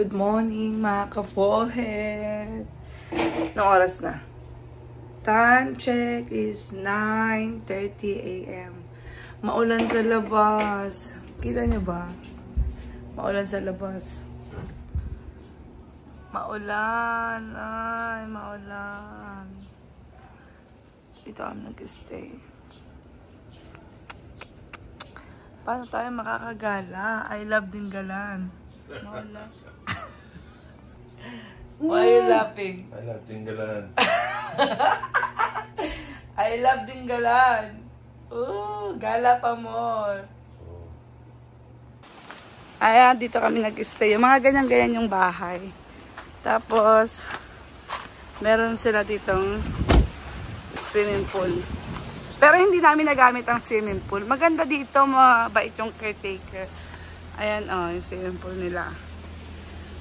Good morning mga ka-forehead. Anong oras na? Time check is 9:30 a.m. Maulan sa labas. Kita niyo ba? Maulan sa labas. Maulan. Ay, maulan. Dito kami nag-stay. Paano tayo makakagala? I love din galan. Maulan. Why are you laughing? I love Dingalan. I love Dingalan. Ooh, gala pa more. Ayan, dito kami nag-stay. Yung mga ganyan-ganyan yung bahay. Tapos, meron sila ditong swimming pool. Pero hindi namin nagamit ang swimming pool. Maganda dito, mabait yung caretaker. Ayan, oh, yung swimming pool nila.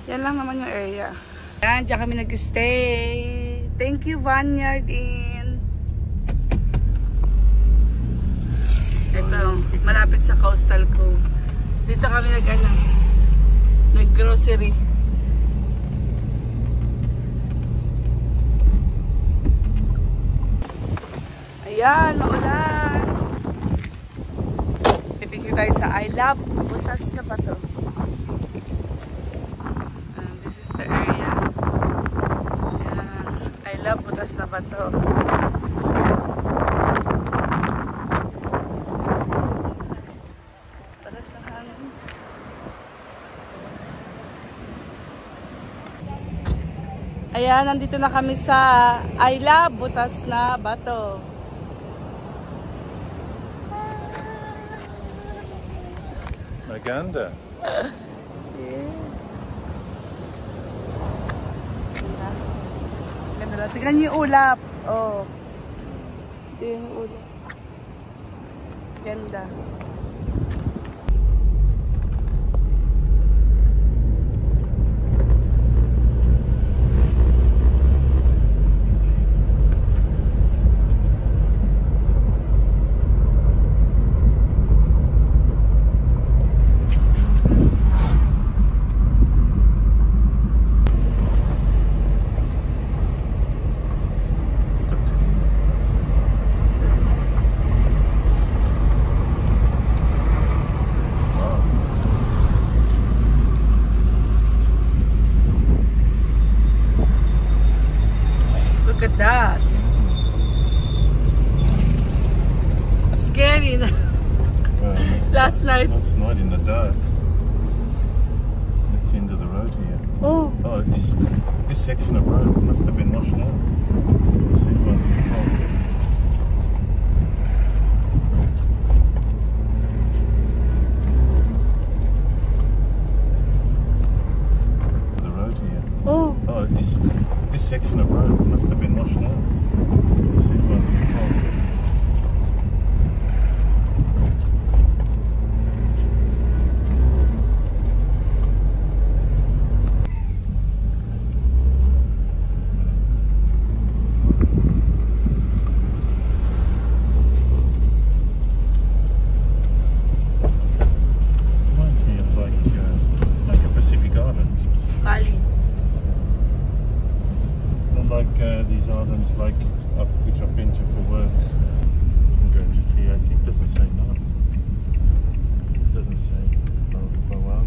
Yan lang naman yung area. Ayan, dyan kami nag-stay. Thank you, Vineyard Inn. Ito, malapit sa Coastal Cove. Dito kami nag-grocery. Ayan, maulan. Pipigil tayo sa I Love. Butas na ba to? This is the area. Ayan. I Love. Butas na ba to? Butas na hangin. Ayan, nandito na kami sa I Love. Butas na Bato. Maganda. Ganda lang. Tignan niyo yung ulap. Oh. Ito yung ulap. Ganda. Look at that. Scary na. Last night in the dark. It's the end of the road here. Oh. Oh, this section of road must have been washed out. See, one's before. The road here. Oh. Oh, this section of road must have been washed out. See, one's before. Reminds me of like a Pacific Island. Bali. Not like these islands like which I've been to for work. I'm going just here. It doesn't say no. It doesn't say oh wow.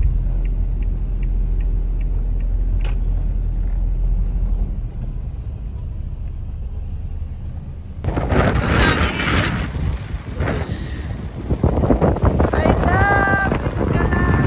I love Dingalan.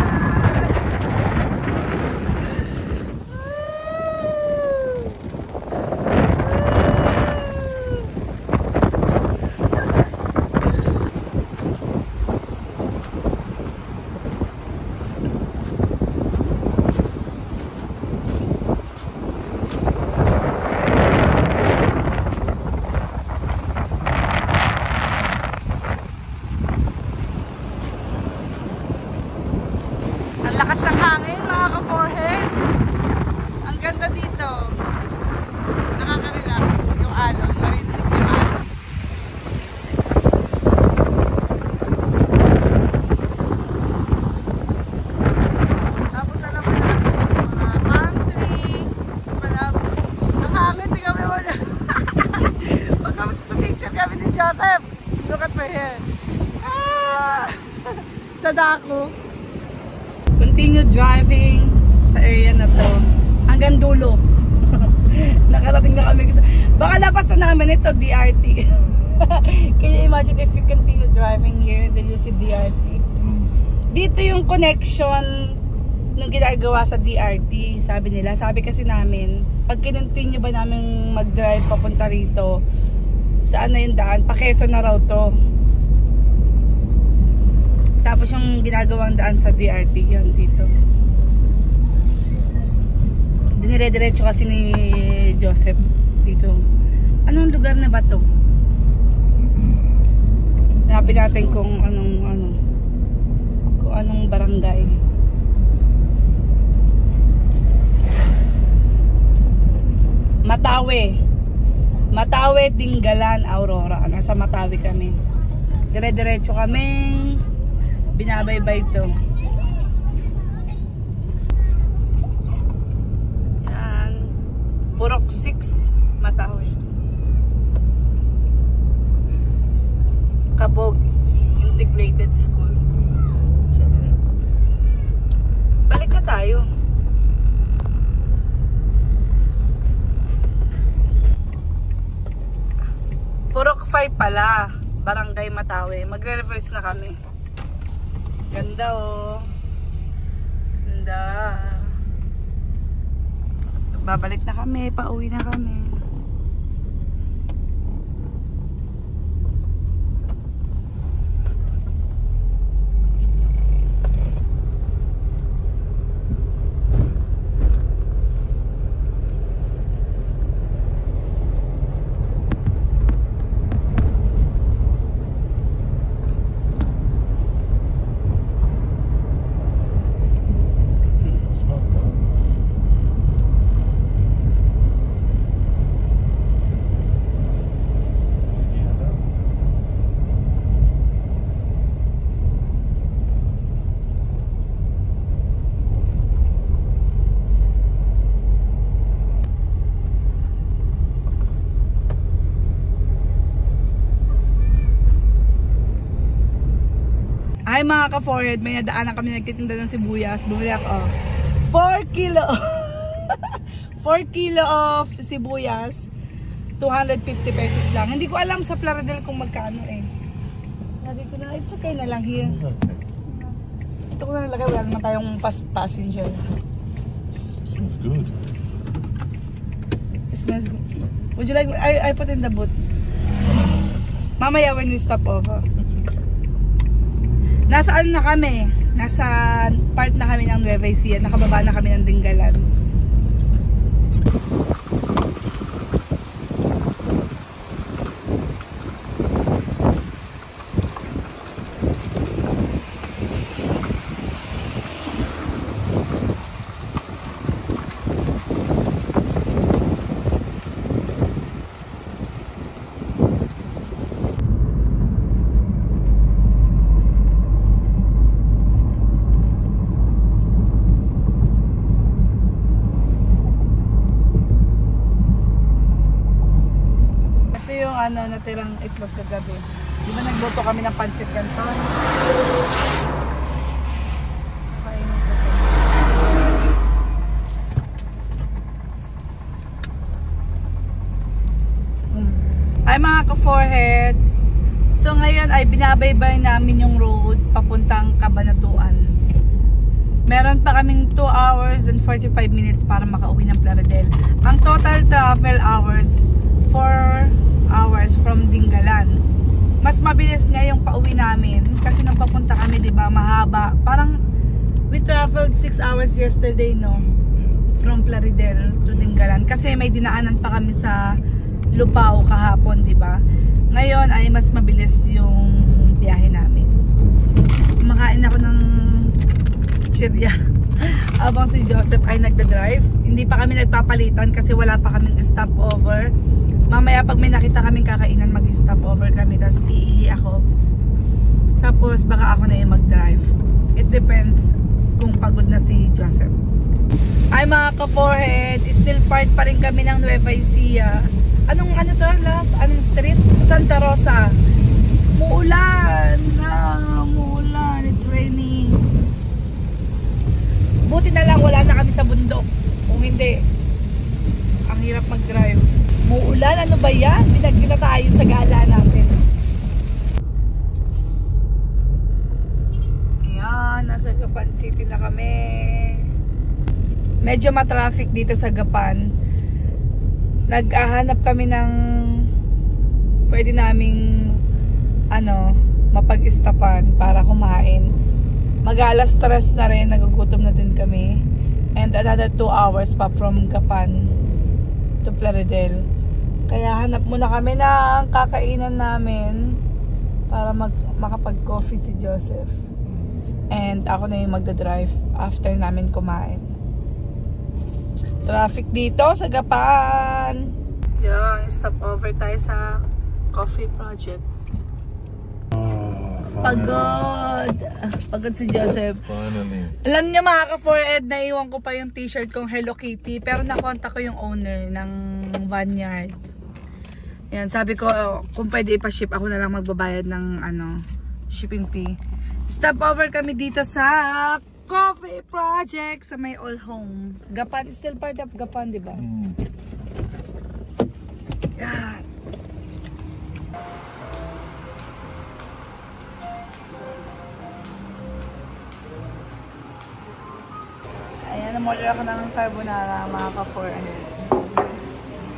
Ang lakas ng hangin mga ka-forehead. Ang ganda dito. Nakaka-relax yung alon. Marinig yung alon. Tapos alam mo naman mga Look at my hair. Ah! Sa dako. Continue driving sa area na to. Hanggang dulo. Nakarating na kami. Baka lapasan namin ito, DRT. Can you imagine if you continue driving here, then you see DRT? Dito yung connection nung ginagawa sa DRT, sabi nila. Sabi kasi namin, pag kinontinue ba namin mag-drive papunta rito, saan na yung daan? Pa Quezon na raw to. Tapos yung ginagawang daan sa DRT, yan dito. Dinire-diretso kasi ni Joseph dito. Anong lugar na ba to? Hanapin natin kung anong barangay. Matawe, Dingalan, Aurora. Nasa Matawe kami. Dire-diretso kaming binabaybay to. Yan. Purok 6, Matawe. Kabog Integrated School. Balik na tayo. Purok 5 pala, Barangay Matawe. Magre-reverse na kami. Ganda oh. Ganda. Babalik na kami, pauwi na kami. Ay mga ka-forehead, may nadaanan kami nagtitinda ng sibuyas. Bumili ako. 4 kilo. 4 kilo of sibuyas. 250 pesos lang. Hindi ko alam sa Plaridel kung magkano eh. Sabi ko na, it's okay na lang here. Ito ko na nalagay. Wala naman tayong passenger. It smells good. It smells good. Would you like, I put in the boot. Mamaya when we stop over. Nasa ano na kami? Nasa part na kami ng Nueva Ecija. Nakababa na kami ng Dingalan. Natirang itlog kagabi. Di ba nagluto kami ng pancit canton? Ay mga ka-forehead, so ngayon ay binabaybay namin yung road papuntang Cabanatuan. Meron pa kaming 2 hours and 45 minutes para makauwi ng Plaridel. Ang total travel hours 4 hours from Dingalan. Mas mabilis nga yung pauwi namin kasi nung papunta kami, di ba, mahaba. Parang we traveled 6 hours yesterday, no? From Plaridel to Dingalan kasi may dinaanan pa kami sa Lupao kahapon, di ba? Ngayon ay mas mabilis yung biyahe namin. Kumakain ako ng chirya habang si Joseph ay nagda-drive. Hindi pa kami nagpapalitan kasi wala pa kaming stopover. Mamaya pag may nakita kaming kakainan, mag-stop over kami, tapos iihi ako. Tapos baka ako na yung mag-drive. It depends kung pagod na si Joseph. Ay mga ka-forehead, still part pa rin kami ng Nueva Ecija. Anong to, love? Anong street? Santa Rosa. City na kami. Medyo matraffic dito sa Gapan. Naghahanap kami ng pwede naming mapag-istapan para kumain. Mag-alas 3 na rin, nagugutom na din kami. And another 2 hours pa from Gapan to Plaridel. Kaya hanap muna kami ng kakainan namin para makapag-coffee si Joseph. And ako na yung magdadrive after namin kumain. Traffic dito sa Gapan. Yan, stop over tayo sa coffee project. Pagod. Pagod si Joseph. Finally. Alam niyo mga ka-4Ed, naiwan ko pa yung t-shirt kong Hello Kitty. Pero nakontak ko yung owner ng Vineyard. Yan, sabi ko kung pwede ipa-ship, ako na lang magbabayad ng shipping fee. Stop over kami dito sa coffee project sa may All Home. Gapan is still part of Gapan, di ba? Yan. Ayan, namorder ako ng carbonara, mga ka-400.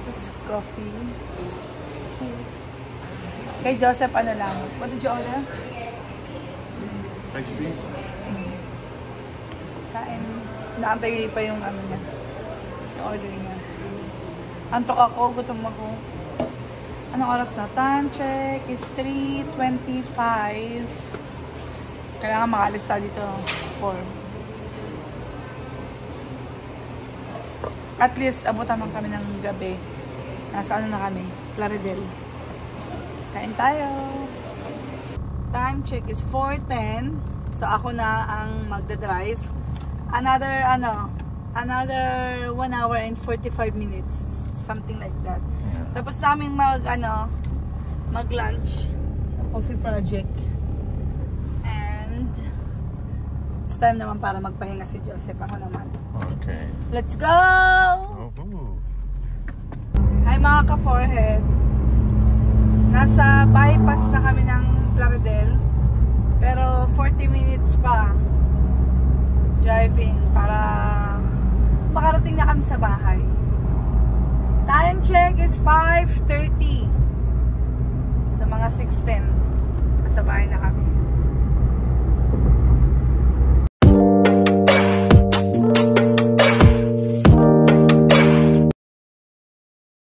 Tapos coffee. Kay Joseph, lang. What did you order? Pastries? Kain. Naantay pa yung niya. Yung order niya. Antok ako, gutom ako. Anong oras na? Time check is 3:25. Kailangan makalis tayo dito. 4. At least, abutan man kami ng gabi. Nasa na kami? Plaridel. Kain tayo. Time check is 4:10. So, ako na ang magdadrive. Another 1 hour and 45 minutes. Something like that. Yeah. Tapos namin mag-lunch sa coffee project. And it's time naman para magpahinga si Joseph. Ako naman. Okay. Let's go! Oh. Hi mga ka-4head. Nasa bypass na kami ng Plaridel. Pero 40 minutes pa driving para makarating na kami sa bahay. Time check is 5:30. Sa mga 6:10 nasa bahay na kami.